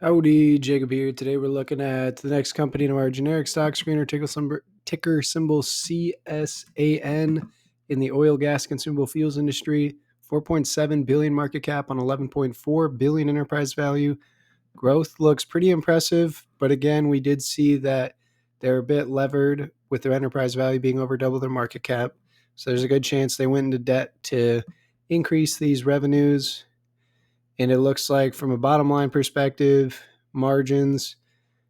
Howdy, Jacob here. Today we're looking at the next company in our generic stock screener, ticker symbol CSAN in the oil, gas, consumable fuels industry. 4.7 billion market cap on 11.4 billion enterprise value. Growth looks pretty impressive, but again, we did see that they're a bit levered with their enterprise value being over double their market cap. So there's a good chance they went into debt to increase these revenues. And it looks like from a bottom line perspective, margins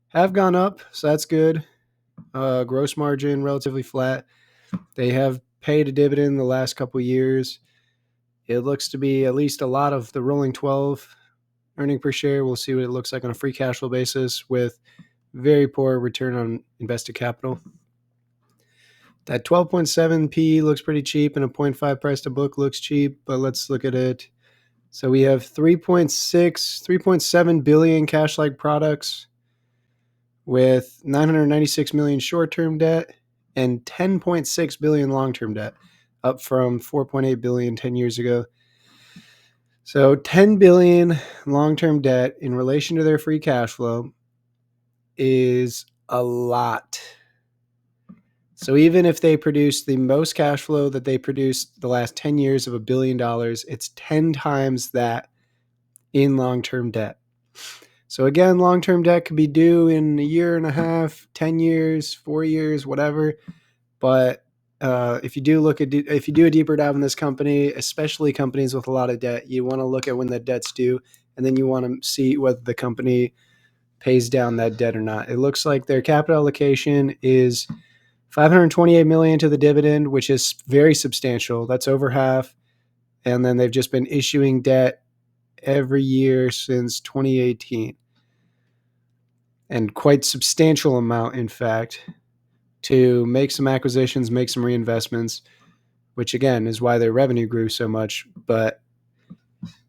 have gone up, so that's good. Gross margin relatively flat. They have paid a dividend the last couple of years. It looks to be at least a lot of the rolling 12 earning per share. We'll see what it looks like on a free cash flow basis with very poor return on invested capital. That 12.7 P looks pretty cheap, and a 0.5 price to book looks cheap, but let's look at it. So we have 3.7 billion cash-like products with 996 million short-term debt and 10.6 billion long-term debt, up from 4.8 billion 10 years ago. So 10 billion long-term debt in relation to their free cash flow is a lot. So even if they produce the most cash flow that they produced the last 10 years of $1 billion, it's 10 times that in long-term debt. So again, long-term debt could be due in a year and a half, 10 years, 4 years, whatever. But if you do a deeper dive in this company, especially companies with a lot of debt, you want to look at when that debt's due, and then you want to see whether the company pays down that debt or not. It looks like their capital allocation is $528 million to the dividend, which is very substantial. That's over half. And then they've just been issuing debt every year since 2018. And quite substantial amount, in fact, to make some acquisitions, make some reinvestments, which again is why their revenue grew so much. But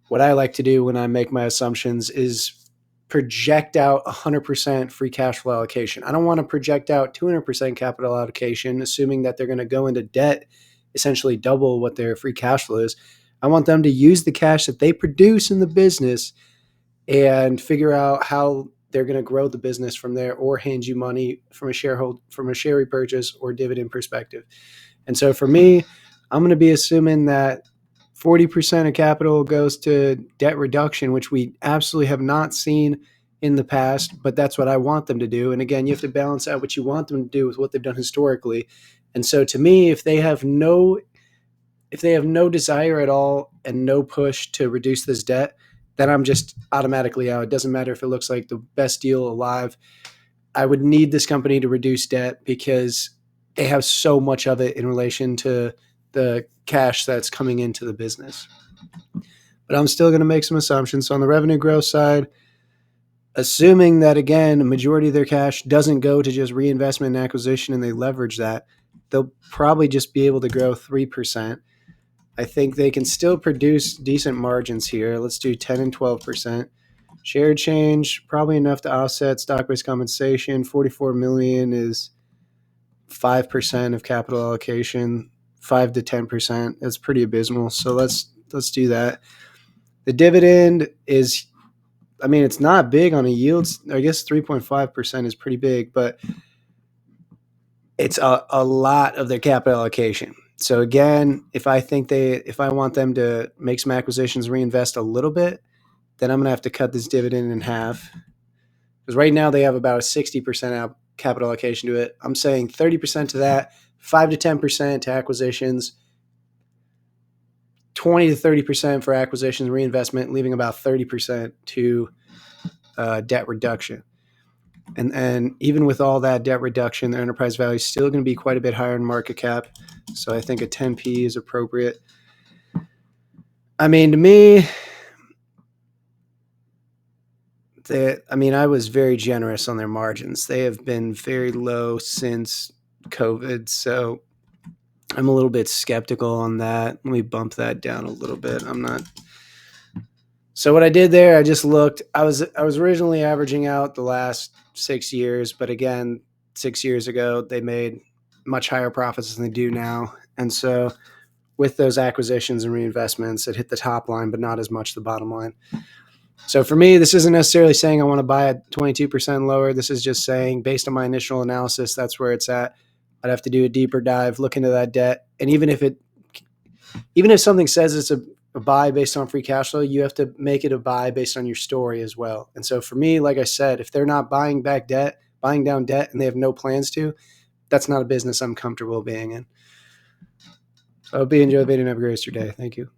what I like to do when I make my assumptions is project out 100% free cash flow allocation. I don't want to project out 200% capital allocation, assuming that they're going to go into debt, essentially double what their free cash flow is. I want them to use the cash that they produce in the business and figure out how they're going to grow the business from there, or hand you money from a share repurchase or dividend perspective. And so for me, I'm going to be assuming that 40% of capital goes to debt reduction, which we absolutely have not seen in the past, but that's what I want them to do. And again, you have to balance out what you want them to do with what they've done historically. And so to me, if they have no desire at all and no push to reduce this debt, then I'm just automatically out. It doesn't matter if it looks like the best deal alive. I would need this company to reduce debt because they have so much of it in relation to the cash that's coming into the business. But I'm still going to make some assumptions. So on the revenue growth side, assuming that, again, a majority of their cash doesn't go to just reinvestment and acquisition and they leverage that, they'll probably just be able to grow 3%. I think they can still produce decent margins here. Let's do 10 and 12%. Share change, probably enough to offset stock-based compensation. 44 million is 5% of capital allocation, 5 to 10%. That's pretty abysmal. So let's do that. The dividend is, it's not big on a yield. I guess 3.5% is pretty big, but it's a lot of their capital allocation. So again, if I want them to make some acquisitions, reinvest a little bit, then I'm going to have to cut this dividend in half. Because right now they have about a 60% capital allocation to it. I'm saying 30% to that, 5 to 10% to acquisitions, 20 to 30% for acquisitions, reinvestment, leaving about 30% to debt reduction. And even with all that debt reduction, their enterprise value is still going to be quite a bit higher in market cap. So I think a 10p is appropriate. To me, I was very generous on their margins. They have been very low since COVID. So I'm a little bit skeptical on that. Let me bump that down a little bit. So what I did there, I just looked. I was originally averaging out the last 6 years, but again, 6 years ago, they made much higher profits than they do now. And so with those acquisitions and reinvestments, it hit the top line, but not as much the bottom line. So for me, this isn't necessarily saying I want to buy at 22% lower. This is just saying, based on my initial analysis, that's where it's at. I'd have to do a deeper dive, look into that debt, and even if something says it's a buy based on free cash flow, you have to make it a buy based on your story as well. And so for me, like I said, if they're not buying down debt, and they have no plans to, that's not a business I'm comfortable being in. So I hope you enjoy the video and have a great rest of your day. Thank you.